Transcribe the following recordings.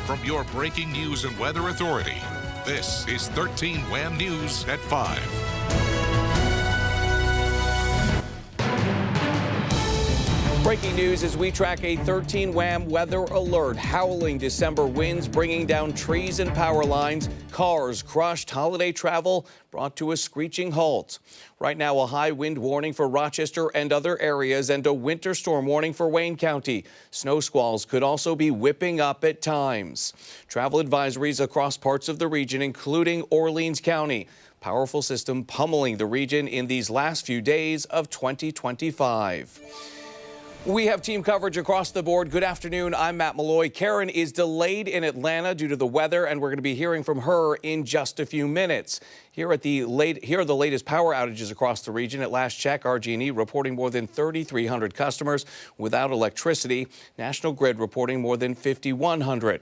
from your breaking news and weather authority. This is 13 WHAM News at 5. Breaking news as we track a 13 WHAM weather alert. Howling December winds bringing down trees and power lines. Cars crushed. Holiday travel brought to a screeching halt. Right now, a high wind warning for Rochester and other areas and a winter storm warning for Wayne County. Snow squalls could also be whipping up at times. Travel advisories across parts of the region, including Orleans County. Powerful system pummeling the region in these last few days of 2025. We have team coverage across the board. Good afternoon. I'm Matt Malloy. Karen is delayed in Atlanta due to the weather, and we're going to be hearing from her in just a few minutes. Here are the latest power outages across the region. At last check, RG&E reporting more than 3,300 customers without electricity. National Grid reporting more than 5,100.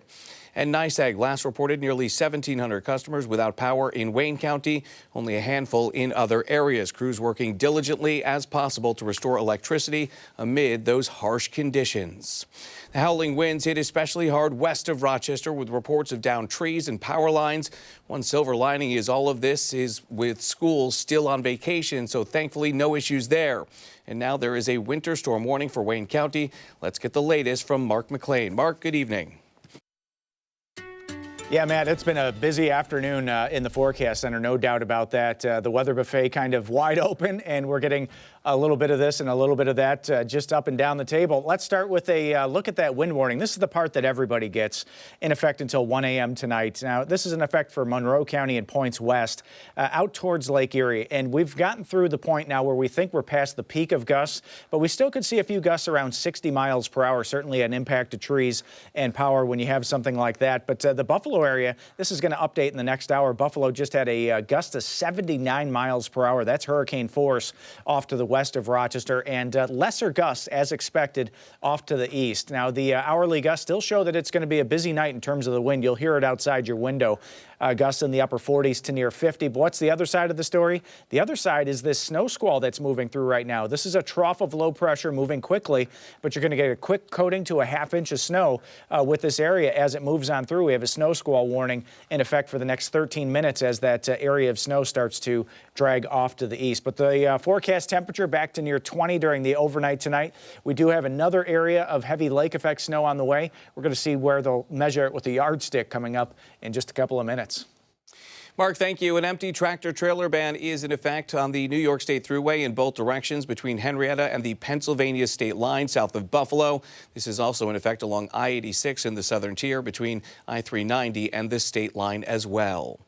And NYSEG last reported nearly 1,700 customers without power in Wayne County, only a handful in other areas. Crews working diligently as possible to restore electricity amid those harsh conditions. The howling winds hit especially hard west of Rochester with reports of downed trees and power lines. One silver lining is all of this is with schools still on vacation, so thankfully no issues there. And now there is a winter storm warning for Wayne County. Let's get the latest from Mark McLean. Mark, good evening. Yeah, Matt, it's been a busy afternoon in the forecast center, no doubt about that. The weather buffet kind of wide open, and we're getting a little bit of this and a little bit of that just up and down the table. Let's start with a look at that wind warning. This is the part that everybody gets in effect until 1 a.m. tonight. Now, this is in effect for Monroe County and points west out towards Lake Erie. And we've gotten through the point now where we think we're past the peak of gusts, but we still could see a few gusts around 60 miles per hour, certainly an impact to trees and power when you have something like that. But the Buffalo area, this is going to update in the next hour. Buffalo just had a gust of 79 miles per hour. That's hurricane force off to the west of Rochester, and lesser gusts as expected off to the east. Now, the hourly gusts still show that it's going to be a busy night in terms of the wind. You'll hear it outside your window. Gusts in the upper 40s to near 50. But what's the other side of the story? The other side is this snow squall that's moving through right now. This is a trough of low pressure moving quickly, but you're going to get a quick coating to a half-inch of snow with this area as it moves on through. We have a snow squall warning in effect for the next 13 minutes as that area of snow starts to drag off to the east. But the forecast temperature back to near 20 during the overnight tonight. We do have another area of heavy lake effect snow on the way. We're going to see where they'll measure it with the yardstick coming up in just a couple of minutes. Mark, thank you. An empty tractor-trailer ban is in effect on the New York State Thruway in both directions between Henrietta and the Pennsylvania state line south of Buffalo. This is also in effect along I-86 in the southern tier between I-390 and the state line as well.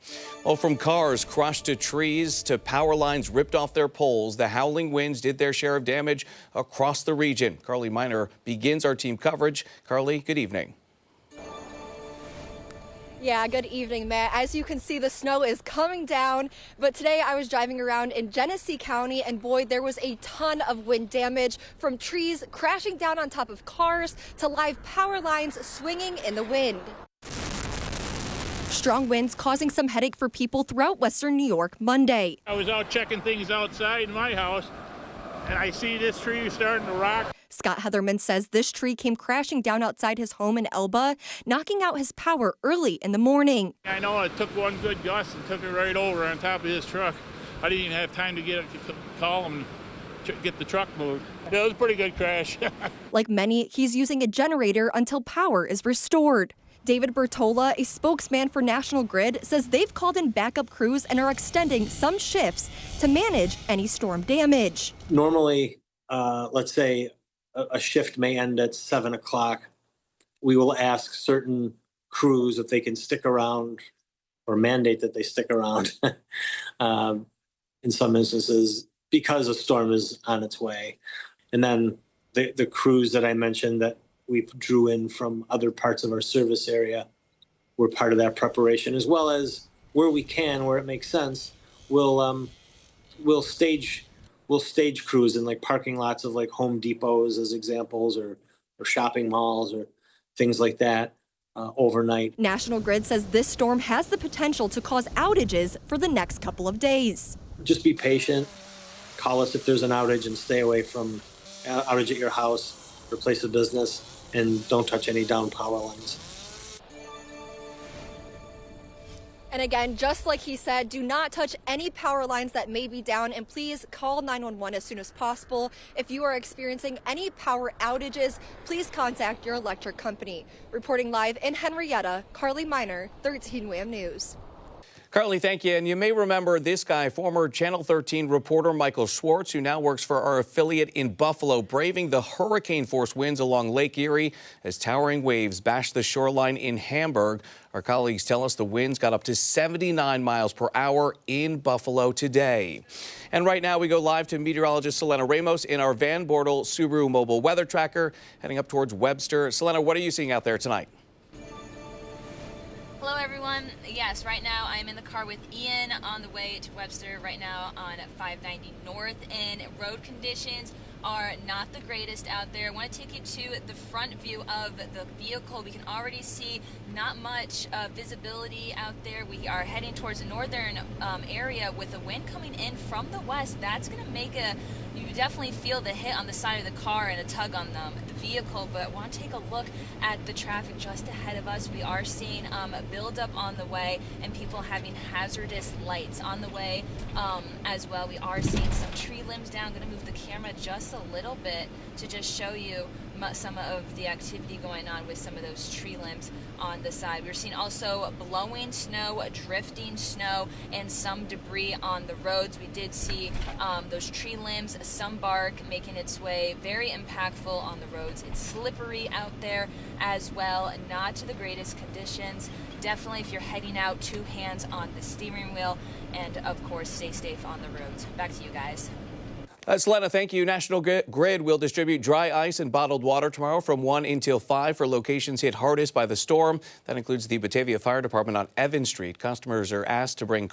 Well, from cars crushed to trees to power lines ripped off their poles, the howling winds did their share of damage across the region. Carly Miner begins our team coverage. Carly, good evening. Yeah, good evening, Matt. As you can see, the snow is coming down, but today I was driving around in Genesee County, and boy, there was a ton of wind damage, from trees crashing down on top of cars to live power lines swinging in the wind. Strong winds causing some headache for people throughout western New York Monday. I was out checking things outside in my house, and I see this tree starting to rock. Scott Heatherman says this tree came crashing down outside his home in Elba, knocking out his power early in the morning. I know it took one good gust and took it right over on top of his truck. I didn't even have time to call him to get the truck moved. It was a pretty good crash. Like many, he's using a generator until power is restored. David Bertola, a spokesman for National Grid, says they've called in backup crews and are extending some shifts to manage any storm damage. Normally, let's say a shift may end at 7 o'clock. We will ask certain crews if they can stick around or mandate that they stick around in some instances because a storm is on its way. And then the crews that I mentioned that we drew in from other parts of our service area were part of that preparation, as well as where we can, where it makes sense, we'll stage crews in like parking lots of like Home Depots as examples, or shopping malls or things like that overnight. National Grid says this storm has the potential to cause outages for the next couple of days. Just be patient. Call us if there's an outage and stay away from outage at your house or place of business, and don't touch any down power lines. And again, just like he said, do not touch any power lines that may be down, and please call 911 as soon as possible. If you are experiencing any power outages, please contact your electric company. Reporting live in Henrietta, Carly Miner, 13 WHAM News. Carly, thank you. And you may remember this guy, former Channel 13 reporter Michael Schwartz, who now works for our affiliate in Buffalo, braving the hurricane-force winds along Lake Erie as towering waves bash the shoreline in Hamburg. Our colleagues tell us the winds got up to 79 miles per hour in Buffalo today. And right now we go live to meteorologist Selena Ramos in our Van Bortle Subaru mobile weather tracker, heading up towards Webster. Selena, what are you seeing out there tonight? Hello everyone. Yes, right now I'm in the car with Ian on the way to Webster right now on 590 North, and road conditions are not the greatest out there. I want to take you to the front view of the vehicle. We can already see not much visibility out there. We are heading towards the northern area with the wind coming in from the west. That's going to make you definitely feel the hit on the side of the car and a tug on the vehicle. But I want to take a look at the traffic just ahead of us. We are seeing a buildup on the way and people having hazardous lights on the way as well. We are seeing some tree limbs down. I'm going to move the camera just a little bit to just show you some of the activity going on with some of those tree limbs on the side. We're seeing also blowing snow, drifting snow, and some debris on the roads. We did see those tree limbs, some bark making its way, very impactful on the roads. It's slippery out there as well, not to the greatest conditions. Definitely if you're heading out, 2 hands on the steering wheel, and of course stay safe on the roads. Back to you guys. Selena, thank you. National Grid will distribute dry ice and bottled water tomorrow from 1 until 5 for locations hit hardest by the storm. That includes the Batavia Fire Department on Evans Street. Customers are asked to bring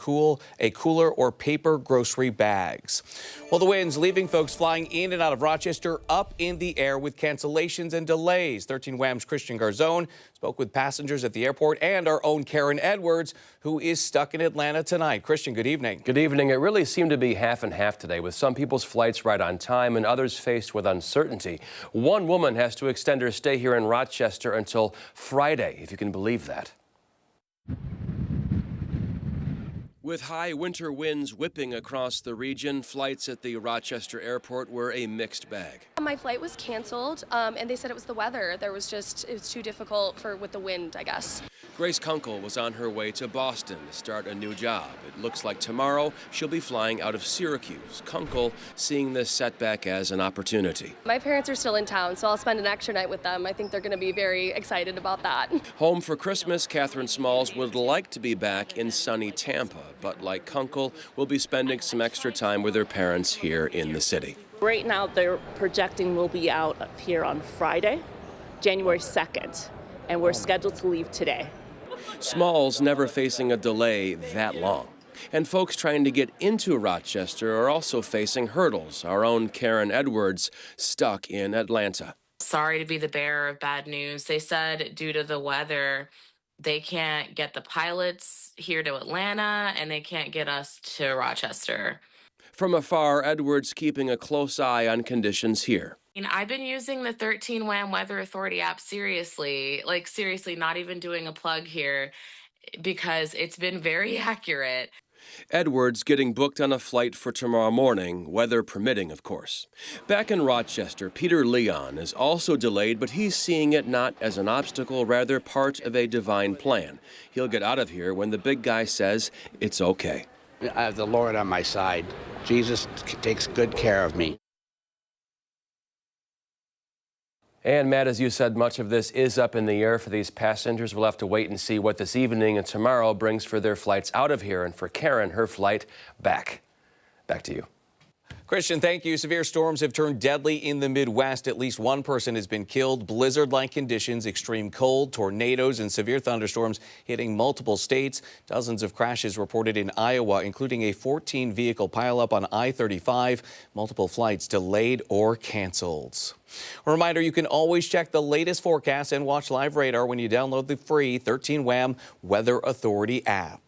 a cooler or paper grocery bags. Well, the winds leaving folks flying in and out of Rochester up in the air with cancellations and delays. 13 WHAM's Christian Garzone spoke with passengers at the airport and our own Karen Edwards, who is stuck in Atlanta tonight. Christian, good evening. Good evening. It really seemed to be half and half today, with some people's flights right on time and others faced with uncertainty. One woman has to extend her stay here in Rochester until Friday, if you can believe that. With high winter winds whipping across the region, flights at the Rochester airport were a mixed bag. My flight was canceled, and they said it was the weather. It was too difficult with the wind, I guess. Grace Kunkel was on her way to Boston to start a new job. It looks like tomorrow she'll be flying out of Syracuse. Kunkel seeing this setback as an opportunity. My parents are still in town, so I'll spend an extra night with them. I think they're going to be very excited about that. Home for Christmas, Catherine Smalls would like to be back in sunny Tampa, but like Kunkel, will be spending some extra time with her parents here in the city. Right now, they're projecting we'll be out of here on Friday, January 2nd, and we're scheduled to leave today. Smalls never facing a delay that long. And folks trying to get into Rochester are also facing hurdles. Our own Karen Edwards stuck in Atlanta. Sorry to be the bearer of bad news. They said due to the weather, they can't get the pilots here to Atlanta and they can't get us to Rochester. From afar, Edwards keeping a close eye on conditions here. I've been using the 13 WHAM Weather Authority app seriously, not even doing a plug here, because it's been very accurate. Edwards getting booked on a flight for tomorrow morning, weather permitting, of course. Back in Rochester, Peter Leon is also delayed, but he's seeing it not as an obstacle, rather part of a divine plan. He'll get out of here when the big guy says it's okay. I have the Lord on my side. Jesus takes good care of me. And Matt, as you said, much of this is up in the air for these passengers. We'll have to wait and see what this evening and tomorrow brings for their flights out of here, and for Karen, her flight back. Back to you. Christian, thank you. Severe storms have turned deadly in the Midwest. At least one person has been killed. Blizzard-like conditions, extreme cold, tornadoes, and severe thunderstorms hitting multiple states. Dozens of crashes reported in Iowa, including a 14-vehicle pileup on I-35. Multiple flights delayed or canceled. A reminder, you can always check the latest forecast and watch live radar when you download the free 13 WHAM Weather Authority app.